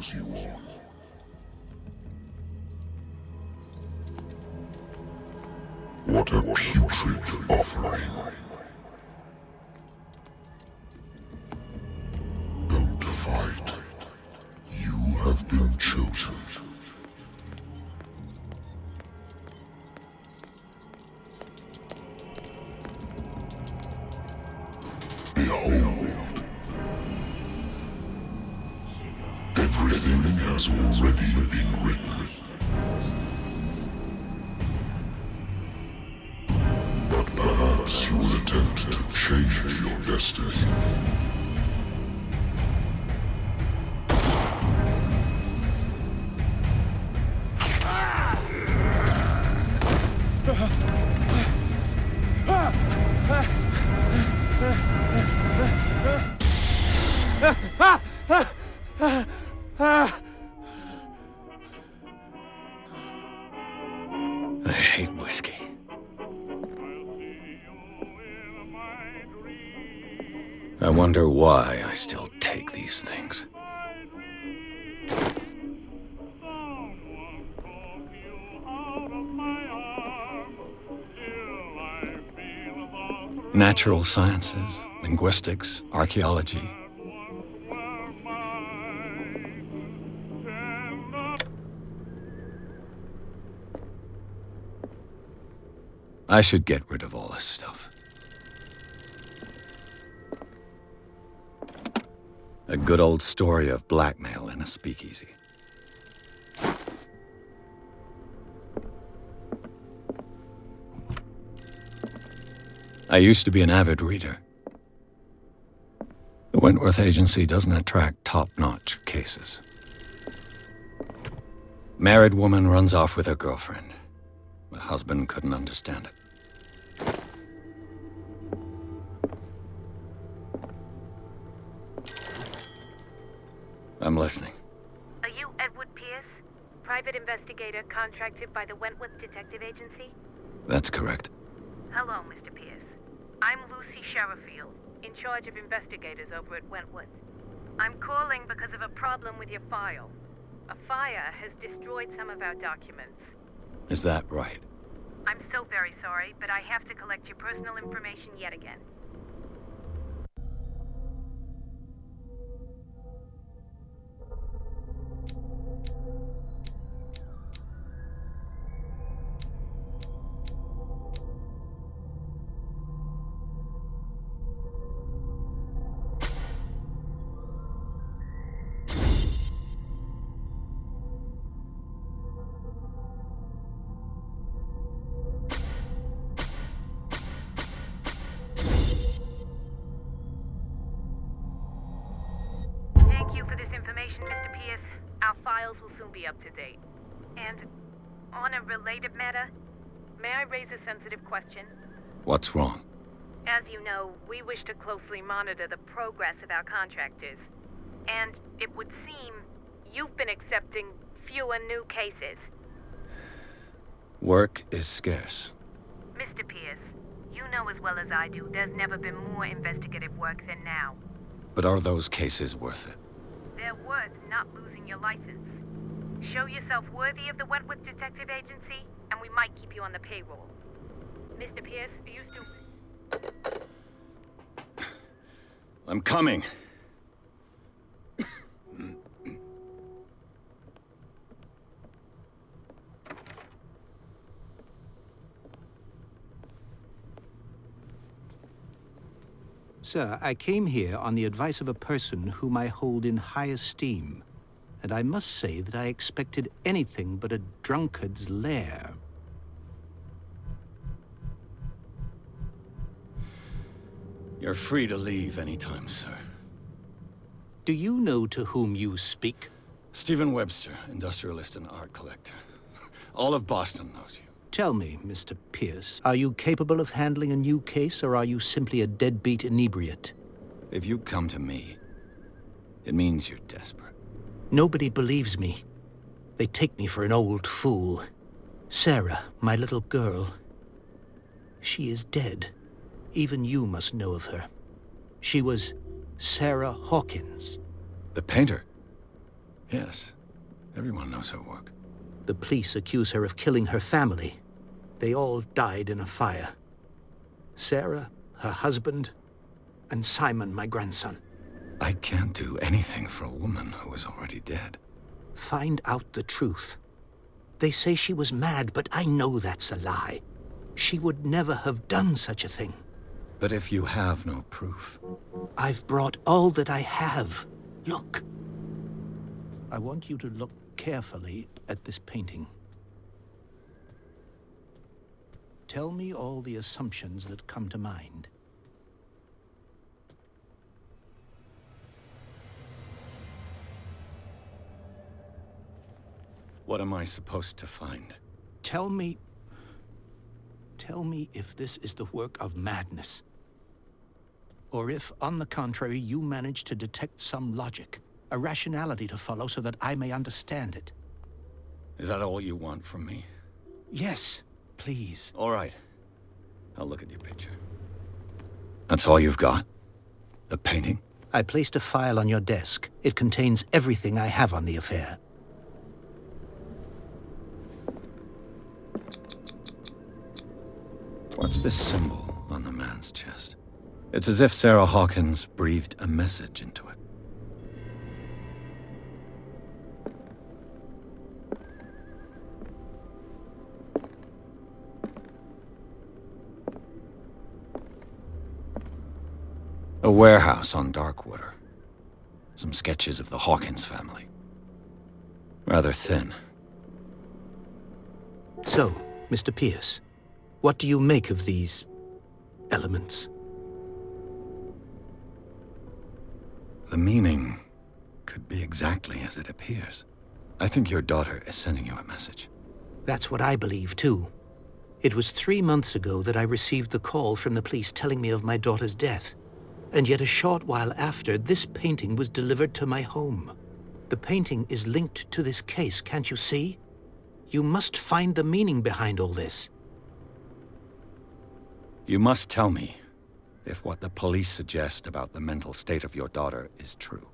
spurs you on. What a putrid offering. Don't fight. You have been chosen. Behold. Everything has already been written. But perhaps you will attempt to change your destiny. I hate whiskey. I wonder why I still take these things. Natural sciences, linguistics, archaeology. I should get rid of all this stuff. A good old story of blackmail in a speakeasy. I used to be an avid reader. The Wentworth Agency doesn't attract top-notch cases. Married woman runs off with her girlfriend. The husband couldn't understand it. I'm listening. Are you Edward Pierce, private investigator contracted by the Wentworth Detective Agency? That's correct. Hello, Mr. Pierce. I'm Lucy Sherifield, in charge of investigators over at Wentworth. I'm calling because of a problem with your file. A fire has destroyed some of our documents. Is that right? I'm so very sorry, but I have to collect your personal information yet again. Mr. Pierce, our files will soon be up to date. And on a related matter, may I raise a sensitive question? What's wrong? As you know, we wish to closely monitor the progress of our contractors. And it would seem you've been accepting fewer new cases. Work is scarce. Mr. Pierce, you know as well as I do, there's never been more investigative work than now. But are those cases worth it? They're worth not losing your license. Show yourself worthy of the Wentworth Detective Agency, and we might keep you on the payroll. Mr. Pierce, are you still... I'm coming. Sir, I came here on the advice of a person whom I hold in high esteem, and I must say that I expected anything but a drunkard's lair. You're free to leave anytime, sir. Do you know to whom you speak? Stephen Webster, industrialist and art collector. All of Boston knows you. Tell me, Mr. Pierce, are you capable of handling a new case, or are you simply a deadbeat inebriate? If you come to me, it means you're desperate. Nobody believes me. They take me for an old fool. Sarah, my little girl, she is dead. Even you must know of her. She was Sarah Hawkins. The painter? Yes. Everyone knows her work. The police accuse her of killing her family. They all died in a fire. Sarah, her husband, and Simon, my grandson. I can't do anything for a woman who is already dead. Find out the truth. They say she was mad, but I know that's a lie. She would never have done such a thing. But if you have no proof... I've brought all that I have. Look. I want you to look carefully at this painting. Tell me all the assumptions that come to mind. What am I supposed to find? Tell me if this is the work of madness. Or if, on the contrary, you manage to detect some logic, a rationality to follow so that I may understand it. Is that all you want from me? Yes, please. All right. I'll look at your picture. That's all you've got? The painting? I placed a file on your desk. It contains everything I have on the affair. What's this symbol on the man's chest? It's as if Sarah Hawkins breathed a message into it. A warehouse on Darkwater. Some sketches of the Hawkins family. Rather thin. So, Mr. Pierce, what do you make of these elements? The meaning could be exactly as it appears. I think your daughter is sending you a message. That's what I believe, too. It was 3 months ago that I received the call from the police telling me of my daughter's death. And yet a short while after, this painting was delivered to my home. The painting is linked to this case, can't you see? You must find the meaning behind all this. You must tell me if what the police suggest about the mental state of your daughter is true.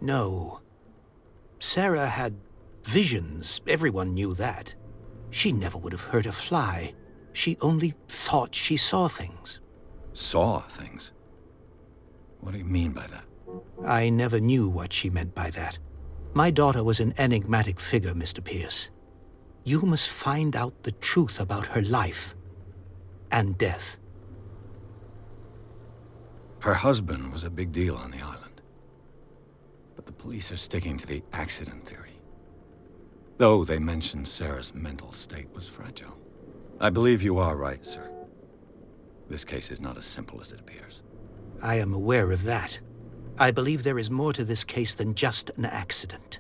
No. Sarah had visions. Everyone knew that. She never would have hurt a fly. She only thought she saw things. Saw things? What do you mean by that? I never knew what she meant by that. My daughter was an enigmatic figure, Mr. Pierce. You must find out the truth about her life and death. Her husband was a big deal on the island. But the police are sticking to the accident theory. Though they mentioned Sarah's mental state was fragile. I believe you are right, sir. This case is not as simple as it appears. I am aware of that. I believe there is more to this case than just an accident.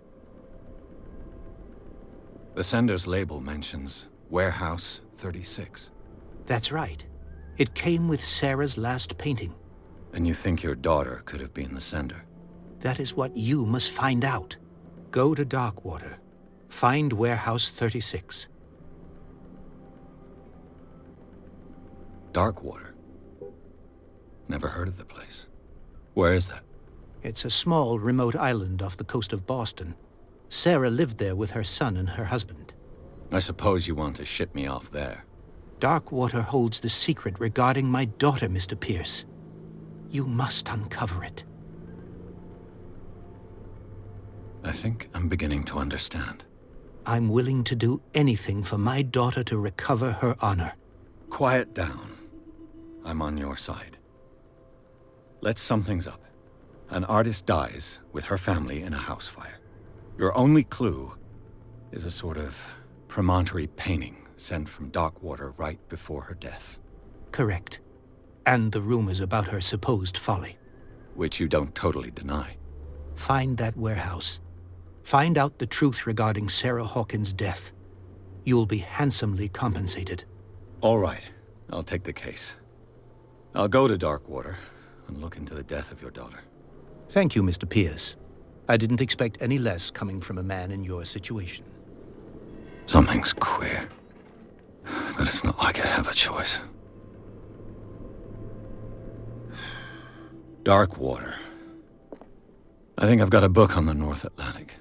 The sender's label mentions Warehouse 36. That's right. It came with Sarah's last painting. And you think your daughter could have been the sender? That is what you must find out. Go to Darkwater. Find Warehouse 36. Darkwater? Never heard of the place. Where is that? It's a small, remote island off the coast of Boston. Sarah lived there with her son and her husband. I suppose you want to ship me off there. Darkwater holds the secret regarding my daughter, Mr. Pierce. You must uncover it. I think I'm beginning to understand. I'm willing to do anything for my daughter to recover her honor. Quiet down. I'm on your side. Let's sum things up. An artist dies with her family in a house fire. Your only clue is a sort of promontory painting sent from Darkwater right before her death. Correct. And the rumors about her supposed folly. Which you don't totally deny. Find that warehouse. Find out the truth regarding Sarah Hawkins' death. You'll be handsomely compensated. All right. I'll take the case. I'll go to Darkwater and look into the death of your daughter. Thank you, Mr. Pierce. I didn't expect any less coming from a man in your situation. Something's queer. But it's not like I have a choice. Darkwater. I think I've got a book on the North Atlantic.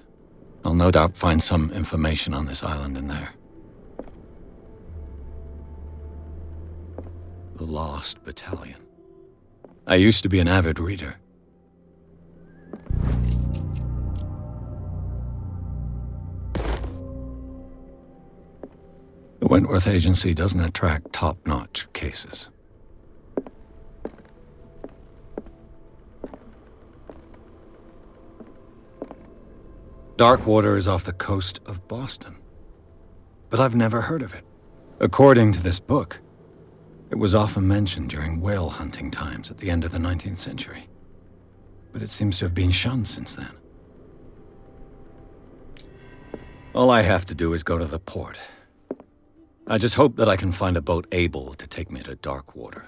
I'll no doubt find some information on this island in there. The Lost Battalion. I used to be an avid reader. The Wentworth Agency doesn't attract top-notch cases. Darkwater is off the coast of Boston, but I've never heard of it. According to this book, it was often mentioned during whale hunting times at the end of the 19th century, but it seems to have been shunned since then. All I have to do is go to the port. I just hope that I can find a boat able to take me to Darkwater.